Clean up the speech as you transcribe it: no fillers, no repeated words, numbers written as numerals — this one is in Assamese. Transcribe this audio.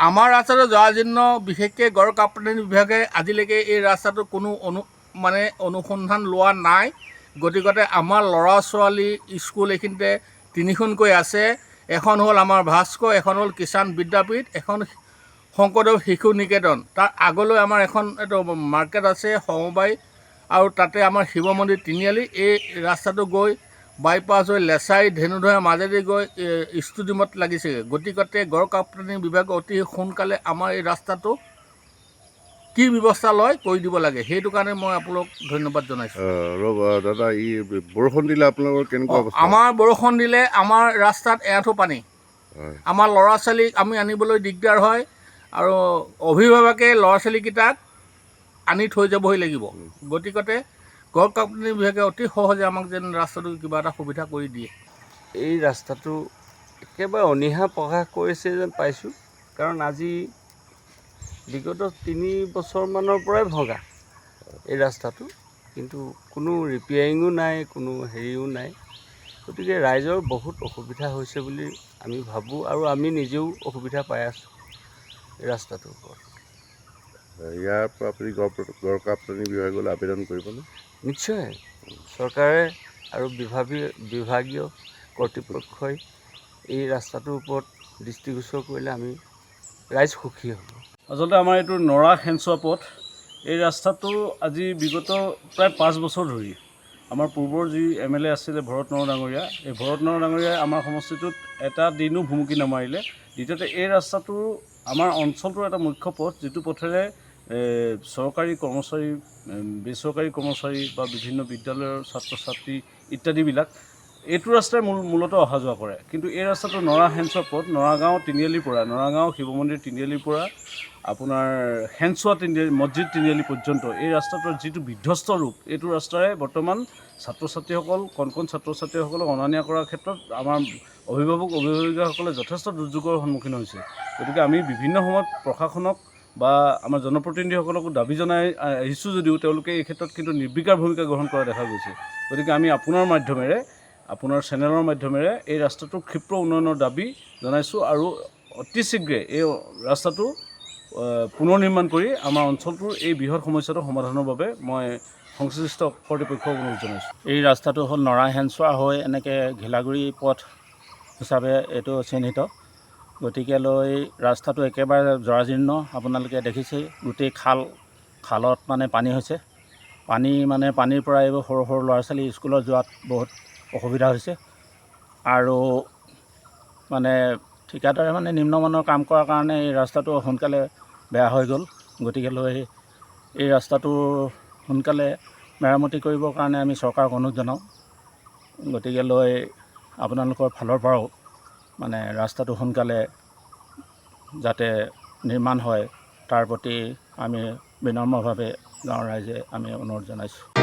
আমাৰ ৰাস্তাটো জৰাজীৰ্ণ, বিশেষকৈ গড় কাপ্তানি বিভাগে আজিলৈকে এই ৰাস্তাটো কোনো অনুসন্ধান লোৱা নাই। গতিকতে আমাৰ ল'ৰা ছোৱালী স্কুল এইখিনিতে তিনিখনকৈ আছে। এখন হ'ল আমাৰ ভাস্কৰ, এখন হ'ল কিষাণ বিদ্যাপীঠ, এখন শংকৰদেৱ শিশু নিকেতন। তাৰ আগলৈ আমাৰ এখন এইটো মাৰ্কেট আছে সমবায়, আৰু তাতে আমাৰ শিৱ মন্দিৰ তিনিআলি। এই ৰাস্তাটো গৈ বাইপাছ হৈ লেছাই ধেনুধৰাৰ মাজেদি গৈ ষ্টুডিয়ামত লাগিছেগৈ। গতিকতে গড় কাপ্তানি বিভাগে অতি সোনকালে আমাৰ এই ৰাস্তাটো কি ব্যৱস্থা লয় কৰি দিব লাগে। সেইটো কাৰণে মই আপোনালোক ধন্যবাদ জনাইছোঁ। ৰ'ব দাদা, বৰষুণ দিলে আপোনালোকৰ কেনেকুৱা অৱস্থা? আমাৰ বৰষুণ দিলে আমাৰ ৰাস্তাত এআঁঠু পানী। আমাৰ ল'ৰা ছোৱালীক আমি আনিবলৈ দিগদাৰ হয়, আৰু অভিভাৱকে ল'ৰা ছোৱালীকেইটাক আনি থৈ যাবহি লাগিব। গতিকতে গড় কাপ্তানি বিভাগে অতি সহজে আমাক যেন ৰাস্তাটো কিবা এটা সুবিধা কৰি দিয়ে। এই ৰাস্তাটো একেবাৰে অনীহা প্ৰকাশ কৰিছে যেন পাইছোঁ, কাৰণ আজি বিগত 3 বছৰমানৰ পৰাই ভগা এই ৰাস্তাটো, কিন্তু কোনো ৰিপেয়াৰিঙো নাই, কোনো হেৰিও নাই। গতিকে ৰাইজৰ বহুত অসুবিধা হৈছে বুলি আমি ভাবোঁ, আৰু আমি নিজেও অসুবিধা পাই আছোঁ এই ৰাস্তাটোৰ ওপৰত। ইয়াৰ পৰা আপুনি গড় কাপ্তানি বিভাগলৈ আবেদন কৰিবনে? নিশ্চয় চৰকাৰে আৰু বিভাগীয় কৰ্তৃপক্ষই এই ৰাস্তাটোৰ ওপৰত দৃষ্টিগোচৰ কৰিলে আমি ৰাইজ সুখী হ'ব। আচলতে আমাৰ এইটো নৰা খেনচোৱা পথ। এই ৰাস্তাটো আজি বিগত প্ৰায় 5 বছৰ ধৰি আমাৰ পূৰ্বৰ যি MLA আছিলে ভৰত নৰহ ডাঙৰীয়া, এই ভৰত নৰহ ডাঙৰীয়াই আমাৰ সমষ্টিটোত এটা দিনো ভুমুকি নামাৰিলে। দ্বিতীয়তে এই ৰাস্তাটো আমাৰ অঞ্চলটোৰ এটা মুখ্য পথ, যিটো পথেৰে চৰকাৰী কৰ্মচাৰী, বেচৰকাৰী কৰ্মচাৰী বা বিভিন্ন বিদ্যালয়ৰ ছাত্ৰ ছাত্ৰী ইত্যাদিবিলাক এইটো ৰাস্তাই মূলতঃ অহা যোৱা কৰে। কিন্তু এই ৰাস্তাটো নৰা খেনচোৱা পথ, নৰাগাঁও তিনিআলিৰ পৰা, নৰাগাঁও শিৱ মন্দিৰ তিনিআলিৰ পৰা আপোনাৰ খেনচোৱা তিনিআলি, মছজিদ তিনিআলি পৰ্যন্ত এই ৰাস্তাটোৰ যিটো বিধ্বস্ত ৰূপ, এইটো ৰাস্তাৰে বৰ্তমান ছাত্ৰ ছাত্ৰীসকল, কণ ছাত্ৰ ছাত্ৰীসকলক অনা নিয়া কৰাৰ ক্ষেত্ৰত আমাৰ অভিভাৱিকাসকলে যথেষ্ট দুৰ্যোগৰ সন্মুখীন হৈছে। গতিকে আমি বিভিন্ন সময়ত প্ৰশাসনক বা আমাৰ জনপ্ৰতিনিধিসকলকো দাবী জনাই আহিছোঁ যদিও তেওঁলোকে এই ক্ষেত্ৰত কিন্তু নিৰ্বিকাৰ ভূমিকা গ্ৰহণ কৰা দেখা গৈছে। গতিকে আমি আপোনাৰ মাধ্যমেৰে, আপোনাৰ চেনেলৰ মাধ্যমেৰে এই ৰাস্তাটোৰ ক্ষীপ্ৰ উন্নয়নৰ দাবী জনাইছোঁ, আৰু অতি শীঘ্ৰে এই ৰাস্তাটো পুনৰ নিৰ্মাণ কৰি আমাৰ অঞ্চলটোৰ এই বৃহৎ সমস্যাটো সমাধানৰ বাবে মই সংশ্লিষ্ট কৰ্তৃপক্ষক অনুৰোধ জনাইছোঁ। এই ৰাস্তাটো হ'ল নৰা খেনচোৱা হৈ এনেকৈ ঘিলাগুৰি পথ হিচাপে এইটো চিহ্নিত। গতিকে লৈ ৰাস্তাটো একেবাৰে জৰাজীৰ্ণ, আপোনালোকে দেখিছেই। গোটেই খালত মানে পানী হৈছে। পানীৰ পৰা এইবোৰ সৰু সৰু ল'ৰা ছোৱালী স্কুলত যোৱাত বহুত অসুবিধা হৈছে, আৰু ঠিকাদাৰে নিম্নমানৰ কাম কৰাৰ কাৰণে এই ৰাস্তাটো সোনকালে বেয়া হৈ গ'ল। গতিকে লৈ এই ৰাস্তাটো সোনকালে মেৰামতি কৰিবৰ কাৰণে আমি চৰকাৰক অনুৰোধ জনাওঁ। গতিকে লৈ আপোনালোকৰ ফালৰ পৰাও ৰাস্তাটো সোনকালে যাতে নিৰ্মাণ হয়, তাৰ প্ৰতি আমি বিনম্ৰভাৱে গাঁৱৰ ৰাইজে আমি অনুৰোধ জনাইছোঁ।